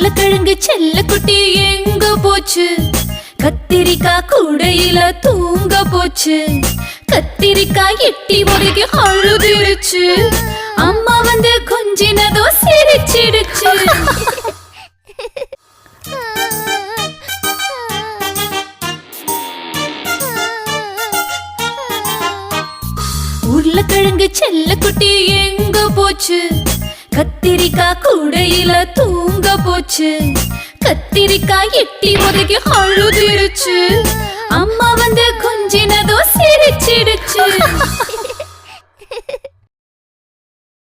உருளைக்கிழங்கு செல்லக்குட்டி எங்க போச்சு? கத்திரிக்காய் கூடையில தூங்க போச்சு. கத்திரிக்காய் எட்டி உதைக்கு அழுதுருச்சு. அம்மா வந்து கொஞ்சினதோ சிரிச்சிடுச்சு. உருளைக்கிழங்கு செல்லக்குட்டி எங்க போச்சு? கத்திரிக்காய் கூடையில தூங்க போச்சு. கத்திரிக்காய் எட்டி உதைக்கு அழுதுருச்சு. அம்மா வந்து கொஞ்சினதோ சிரிச்சிடுச்சு.